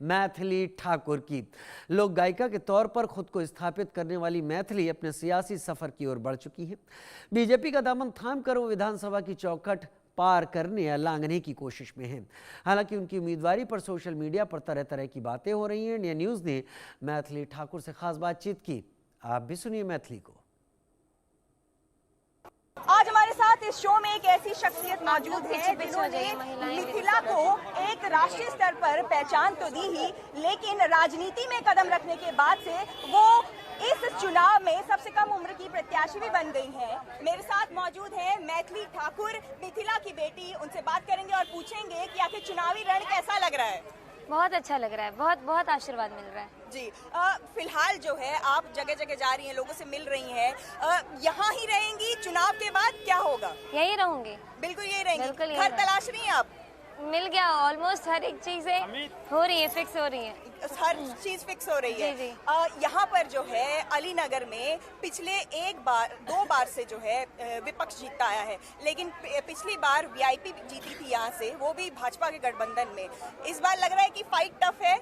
मैथिली ठाकुर की। लोक गायिका के तौर पर खुद को स्थापित करने वाली मैथिली अपने सियासी सफर की ओर बढ़ चुकी है। बीजेपी का दामन थाम कर वो विधानसभा की चौखट पार करने या लांघने की कोशिश में है। हालांकि उनकी उम्मीदवारी पर सोशल मीडिया पर तरह तरह की बातें हो रही हैं। इंडिया न्यूज ने मैथिली ठाकुर से खास बातचीत की, आप भी सुनिए मैथिली को। आज हमारे साथ इस शो में एक ऐसी शख्सियत मौजूद है जिन्होंने मिथिला को एक राष्ट्रीय स्तर पर पहचान तो दी ही, लेकिन राजनीति में कदम रखने के बाद से वो इस चुनाव में सबसे कम उम्र की प्रत्याशी भी बन गई हैं। मेरे साथ मौजूद है मैथिली ठाकुर, मिथिला की बेटी। उनसे बात करेंगे और पूछेंगे कि आखिर चुनावी रण कैसा लग रहा है। बहुत अच्छा लग रहा है, बहुत बहुत आशीर्वाद मिल रहा है जी। फिलहाल जो है आप जगह जगह जा रही हैं, लोगों से मिल रही हैं, यहाँ ही रहेंगी? चुनाव के बाद क्या होगा? यही रहूंगी। बिल्कुल यही रहेंगी। बिल्कुल घर तलाश रही हैं आप? मिल गया, ऑलमोस्ट हर एक चीज हो रही है, फिक्स हो रही है, हर चीज फिक्स हो रही है। जी। यहाँ पर जो है अलीनगर में पिछले दो बार से जो है विपक्ष जीतता आया है, लेकिन पिछली बार वीआईपी जीती थी यहाँ से, वो भी भाजपा के गठबंधन में। इस बार लग रहा है कि फाइट टफ है,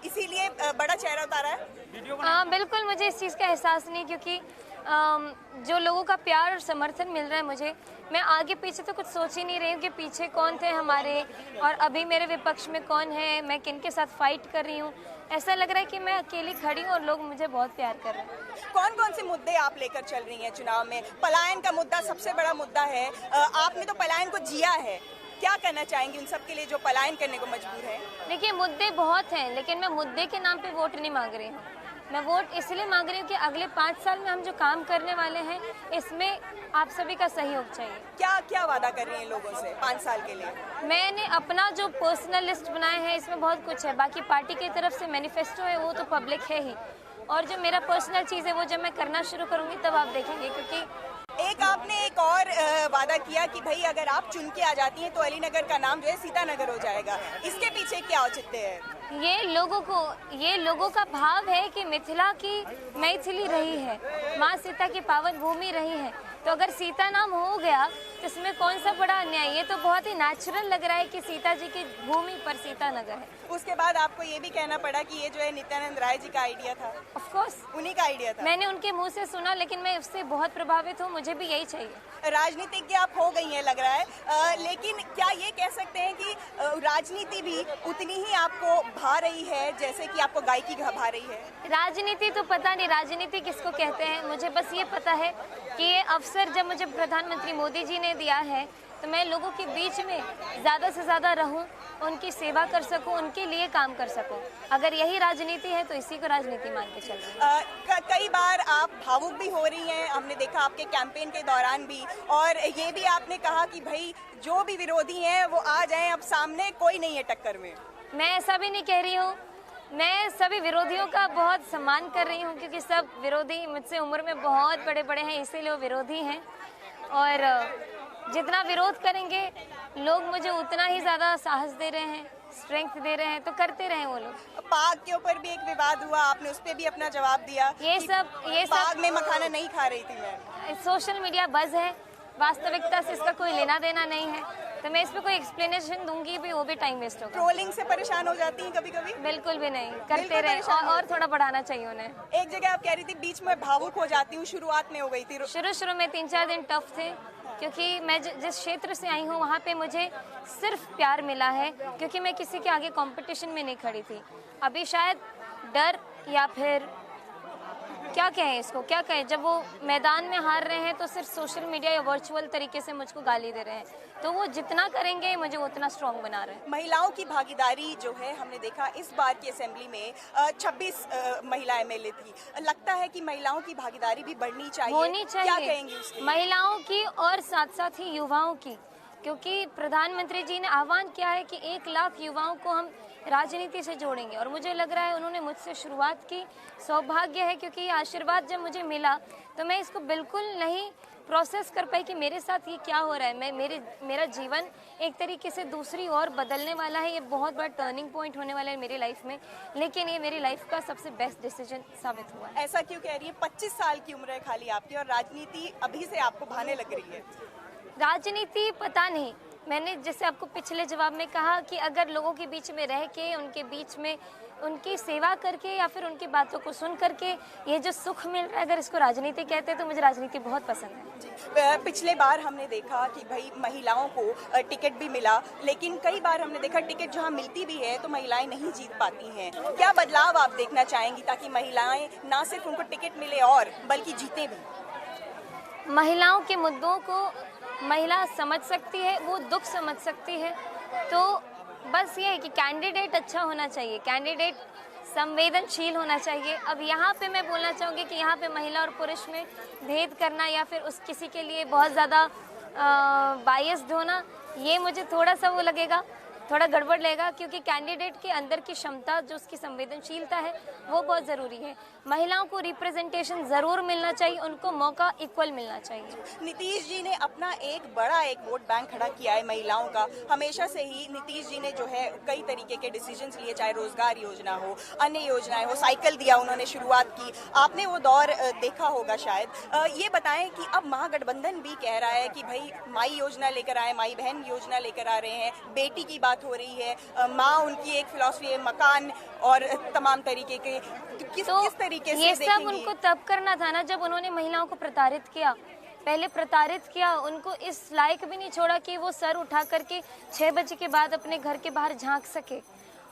इसीलिए बड़ा चेहरा उतारा है। हाँ बिल्कुल, मुझे इस चीज़ का एहसास नहीं, क्योंकि जो लोगों का प्यार और समर्थन मिल रहा है मुझे, मैं आगे पीछे तो कुछ सोच ही नहीं रही हूँ कि पीछे कौन थे हमारे और अभी मेरे विपक्ष में कौन है, मैं किन के साथ फाइट कर रही हूँ। ऐसा लग रहा है कि मैं अकेली खड़ी हूँ और लोग मुझे बहुत प्यार कर रहे हैं। कौन कौन से मुद्दे आप लेकर चल रही हैं चुनाव में? पलायन का मुद्दा सबसे बड़ा मुद्दा है, आपने तो पलायन को जिया है, क्या कहना चाहेंगी उन सब के लिए जो पलायन करने को मजबूर है? देखिए, मुद्दे बहुत हैं, लेकिन मैं मुद्दे के नाम पे वोट नहीं मांग रही हूँ। मैं वोट इसलिए मांग रही हूँ कि अगले 5 साल में हम जो काम करने वाले हैं, इसमें आप सभी का सहयोग चाहिए। क्या क्या वादा कर रही हैं लोगों से 5 साल के लिए? मैंने अपना जो पर्सनल लिस्ट बनाया है, इसमें बहुत कुछ है। बाकी पार्टी की तरफ से मैनिफेस्टो है, वो तो पब्लिक है ही, और जो मेरा पर्सनल चीज़ है वो जब मैं करना शुरू करूँगी तब आप देखेंगे। क्योंकि आपने एक और वादा किया कि भाई अगर आप चुन के आ जाती हैं तो अलीनगर का नाम जो है सीतानगर हो जाएगा, इसके पीछे क्या औचित्य है? ये लोगों का भाव है कि मिथिला की मैथिली रही है, माँ सीता की पावन भूमि रही है, तो अगर सीता नाम हो गया तो इसमें कौन सा बड़ा अन्याय? ये तो बहुत ही नेचुरल लग रहा है कि सीता जी की भूमि पर सीता नगर है। उसके बाद आपको ये भी कहना पड़ा कि ये जो है नित्यानंद राय जी का आइडिया था। ऑफ कोर्स उन्हीं का आइडिया था। मैंने उनके मुंह से सुना, लेकिन मैं उससे बहुत प्रभावित हूँ, मुझे भी यही चाहिए। राजनीतिज्ञ आप हो गई हैं लग रहा है, लेकिन क्या ये कह सकते हैं कि राजनीति भी उतनी ही आपको भा रही है जैसे कि आपको गायकी भा रही है? राजनीति तो पता नहीं, राजनीति किसको कहते हैं, मुझे बस ये पता है कि ये अवसर जब मुझे प्रधानमंत्री मोदी जी ने दिया है तो मैं लोगों के बीच में ज़्यादा से ज़्यादा रहूं, उनकी सेवा कर सकूं, उनके लिए काम कर सकूं। अगर यही राजनीति है तो इसी को राजनीति मान के चल रही है। कई बार आप भावुक भी हो रही हैं, हमने देखा आपके कैंपेन के दौरान भी, और ये भी आपने कहा कि भाई जो भी विरोधी हैं वो आ जाएं, अब सामने कोई नहीं है टक्कर में। मैं ऐसा भी नहीं कह रही हूँ, मैं सभी विरोधियों का बहुत सम्मान कर रही हूँ, क्योंकि सब विरोधी मुझसे उम्र में बहुत बड़े बड़े हैं, इसीलिए वो विरोधी हैं। और जितना विरोध करेंगे लोग मुझे उतना ही ज़्यादा साहस दे रहे हैं, स्ट्रेंथ दे रहे हैं, तो करते रहे वो लोग। पाक के ऊपर भी एक विवाद हुआ, आपने उस पर भी अपना जवाब दिया। ये सब पाक में मखाना नहीं खा रही थी मैं। सोशल मीडिया बज़ है, वास्तविकता से इसका कोई लेना देना नहीं है, तो मैं इस पर कोई एक्सप्लेनेशन दूंगी भी, वो भी टाइम वेस्ट होगा। ट्रोलिंग से परेशान हो जाती हैं कभी कभी? बिल्कुल भी नहीं, करते रहे, और थोड़ा बढ़ाना चाहिए उन्हें। एक जगह आप कह रही थी बीच में भावुक हो जाती हूँ, शुरुआत में हो गई थी। शुरू में 3-4 दिन टफ थे, क्योंकि मैं जिस क्षेत्र से आई हूँ वहाँ पे मुझे सिर्फ प्यार मिला है, क्योंकि मैं किसी के आगे कंपटीशन में नहीं खड़ी थी। अभी शायद डर या फिर क्या कहें इसको, क्या कहें, जब वो मैदान में हार रहे हैं तो सिर्फ सोशल मीडिया या वर्चुअल तरीके से मुझको गाली दे रहे हैं, तो वो जितना करेंगे मुझे उतना स्ट्रॉन्ग बना रहे हैं। महिलाओं की भागीदारी जो है, हमने देखा इस बार की असेंबली में 26 महिला एमएलए थी, लगता है कि महिलाओं की भागीदारी भी बढ़नी चाहिए, होनी चाहिए। क्या कहेंगी उसके? महिलाओं की और साथ साथ ही युवाओं की, क्योंकि प्रधानमंत्री जी ने आह्वान किया है कि 1 लाख युवाओं को हम राजनीति से जोड़ेंगे, और मुझे लग रहा है उन्होंने मुझसे शुरुआत की, सौभाग्य है, क्योंकि ये आशीर्वाद जब मुझे मिला तो मैं इसको बिल्कुल नहीं प्रोसेस कर पाई कि मेरे साथ ये क्या हो रहा है। मेरा जीवन एक तरीके से दूसरी ओर बदलने वाला है, ये बहुत बड़ा टर्निंग पॉइंट होने वाला है मेरी लाइफ में, लेकिन ये मेरी लाइफ का सबसे बेस्ट डिसीजन साबित हुआ है। ऐसा क्यों कह रही है? 25 साल की उम्र है खाली आपकी, और राजनीति अभी से आपको भाने लग रही है। राजनीति पता नहीं, मैंने जैसे आपको पिछले जवाब में कहा कि अगर लोगों के बीच में रह के, उनके बीच में उनकी सेवा करके या फिर उनकी बातों को सुन करके ये जो सुख मिल रहा है, अगर इसको राजनीति कहते हैं तो मुझे राजनीति बहुत पसंद है। पिछले बार हमने देखा कि भाई महिलाओं को टिकट भी मिला, लेकिन कई बार हमने देखा टिकट जहां मिलती भी है तो महिलाएं नहीं जीत पाती हैं। क्या बदलाव आप देखना चाहेंगी ताकि महिलाएं ना सिर्फ उनको टिकट मिले और बल्कि जीते भी? महिलाओं के मुद्दों को महिला समझ सकती है, वो दुख समझ सकती है, तो बस ये है कि कैंडिडेट अच्छा होना चाहिए, कैंडिडेट संवेदनशील होना चाहिए। अब यहाँ पे मैं बोलना चाहूँगी कि यहाँ पे महिला और पुरुष में भेद करना या फिर उस किसी के लिए बहुत ज़्यादा बायस्ड होना, ये मुझे थोड़ा सा वो लगेगा, थोड़ा गड़बड़ लगेगा, क्योंकि कैंडिडेट के अंदर की क्षमता, जो उसकी संवेदनशीलता है, वो बहुत ज़रूरी है। महिलाओं को रिप्रेजेंटेशन ज़रूर मिलना चाहिए, उनको मौका इक्वल मिलना चाहिए। नीतीश जी ने अपना एक बड़ा वोट बैंक खड़ा किया है महिलाओं का। हमेशा से ही नीतीश जी ने जो है कई तरीके के डिसीजंस लिए, चाहे रोजगार योजना हो, अन्य योजनाएं हो, साइकिल दिया उन्होंने, शुरुआत की, आपने वो दौर देखा होगा शायद। ये बताएं कि अब महागठबंधन भी कह रहा है कि भाई माई योजना लेकर आए, माई बहन योजना लेकर आ रहे हैं, बेटी की बात हो रही है, माँ उनकी एक फिलॉसफी है, मकान और तमाम तरीके के, किस तरीके से ये सब उनको तब करना था ना जब उन्होंने महिलाओं को प्रताड़ित किया, पहले प्रताड़ित किया, उनको इस लायक भी नहीं छोड़ा कि वो सर उठा करके 6 बजे के बाद अपने घर के बाहर झांक सके।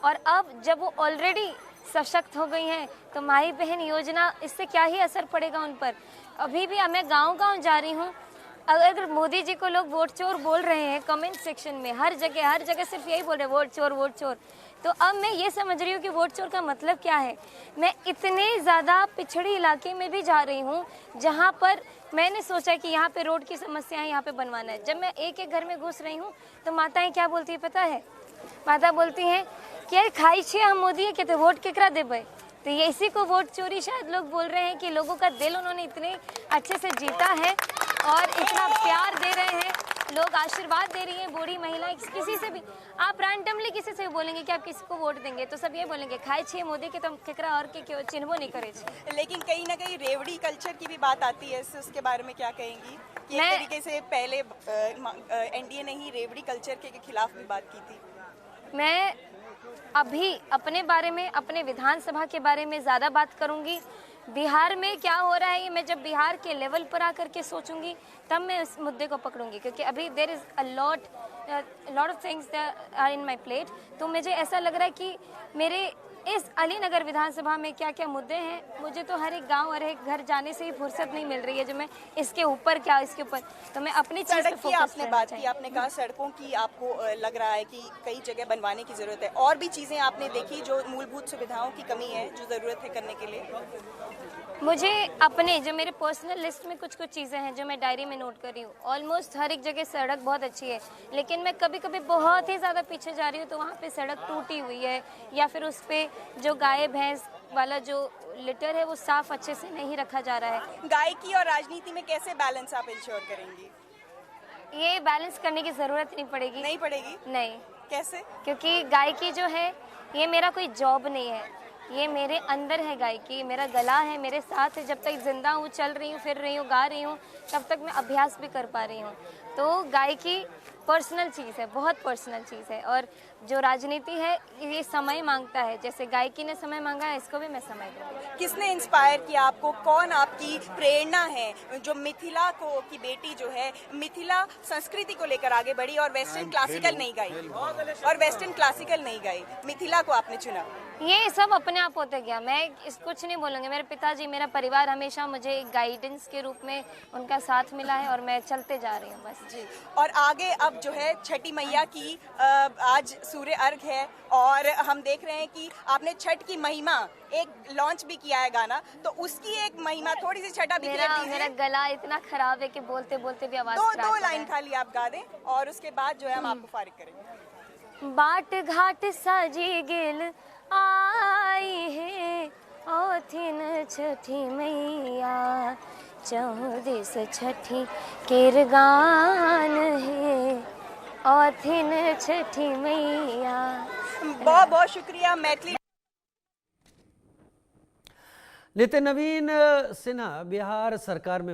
और अब जब वो ऑलरेडी सशक्त हो गई हैं तो माई बहन योजना, इससे क्या ही असर पड़ेगा उन पर। अभी भी मैं गांव-गांव जा रही हूँ, अगर मोदी जी को लोग वोट चोर बोल रहे हैं कमेंट सेक्शन में, हर जगह सिर्फ यही बोल रहे हैं, वोट चोर वोट चोर। तो अब मैं ये समझ रही हूँ कि वोट चोर का मतलब क्या है। मैं इतने ज़्यादा पिछड़ी इलाके में भी जा रही हूँ जहाँ पर मैंने सोचा कि यहाँ पे रोड की समस्या है, यहाँ पे बनवाना है। जब मैं एक एक घर में घुस रही हूँ तो माताएं क्या बोलती है पता है? माता बोलती हैं कि यार खाई छे हम मोदी के तो वोट केकरा देबे। तो ये इसी को वोट चोरी शायद लोग बोल रहे हैं कि लोगों का दिल उन्होंने इतने अच्छे से जीता है और इतना प्यार दे रहे हैं, लोग आशीर्वाद दे रही हैं, बूढ़ी महिलाएं, किसी से भी आप रैंडमली किसी से भी बोलेंगे कि आप किसी को वोट देंगे तो सब ये बोलेंगे खाए छे मोदी के, तुम केकरा और के क्यों चिन्हबो नहीं करे छे। लेकिन कहीं ना कहीं रेवड़ी कल्चर की भी बात आती है, उसके बारे में क्या कहेंगी? कि एक तरीके से पहले एनडीए ने ही रेवड़ी कल्चर के खिलाफ भी बात की थी। मैं अभी अपने बारे में, अपने विधानसभा के बारे में ज़्यादा बात करूंगी। बिहार में क्या हो रहा है ये मैं जब बिहार के लेवल पर आकर के सोचूंगी तब मैं इस मुद्दे को पकड़ूंगी, क्योंकि अभी there is a lot of things are in my plate. तो मुझे ऐसा लग रहा है कि मेरे इस अलीनगर विधानसभा में क्या क्या मुद्दे हैं, मुझे तो हर एक गांव और एक घर जाने से ही फुर्सत नहीं मिल रही है जो मैं इसके ऊपर क्या इसके ऊपर, तो मैं अपनी चीज़ पे फोकस आपने बात की, आपने कहा सड़कों की आपको लग रहा है कि कई जगह बनवाने की जरूरत है, और भी चीजें आपने देखी जो मूलभूत सुविधाओं की कमी है जो जरूरत है करने के लिए? मुझे अपने जो मेरे पर्सनल लिस्ट में कुछ चीज़ें हैं जो मैं डायरी में नोट कर रही हूँ। ऑलमोस्ट हर एक जगह सड़क बहुत अच्छी है, लेकिन मैं कभी कभी बहुत ही ज़्यादा पीछे जा रही हूँ तो वहाँ पे सड़क टूटी हुई है या फिर उस पर जो गाय भैंस वाला जो लिटर है वो साफ अच्छे से नहीं रखा जा रहा है। गायकी और राजनीति में कैसे बैलेंस आप इंश्योर करेंगी? ये बैलेंस करने की ज़रूरत नहीं पड़ेगी। नहीं पड़ेगी? नहीं। कैसे? क्योंकि गायकी जो है ये मेरा कोई जॉब नहीं है, ये मेरे अंदर है गायकी, मेरा गला है, मेरे साथ है। जब तक जिंदा हूँ, चल रही हूँ, फिर रही हूँ, गा रही हूँ, तब तक मैं अभ्यास भी कर पा रही हूँ। तो गायकी पर्सनल चीज़ है, बहुत पर्सनल चीज़ है, और जो राजनीति है ये समय मांगता है। जैसे गायकी ने समय मांगा है, इसको भी मैं समय दूँगी। किसने इंस्पायर किया आपको? कौन आपकी प्रेरणा है जो मिथिला को की बेटी जो है मिथिला संस्कृति को लेकर आगे बढ़ी और वेस्टर्न क्लासिकल नहीं गाई, मिथिला को आपने चुना? ये सब अपने आप होते गया, मैं इस कुछ नहीं बोलूँगी। मेरे पिताजी, मेरा परिवार हमेशा मुझे एक गाइडेंस के रूप में उनका साथ मिला है और मैं चलते जा रही हूँ बस जी। और आगे अब जो है छठी मैया की आज सूर्य अर्घ है और हम देख रहे हैं कि आपने छठ की महिमा एक लॉन्च भी किया है गाना, तो उसकी एक महिमा थोड़ी सी छठा भी मेरा गला इतना खराब है कि बोलते बोलते भी आवाज दो लाइन खाली आप गा दें और उसके बाद जो है हम आपको फारिग करेंगे। बाट घाट साजी गेल आई है ओथिन छठी मैया, चौदिस छठी केर गान है ओथिन छठी मैया। बहुत बहुत शुक्रिया। मैथिली नितिन नवीन सिन्हा बिहार सरकार में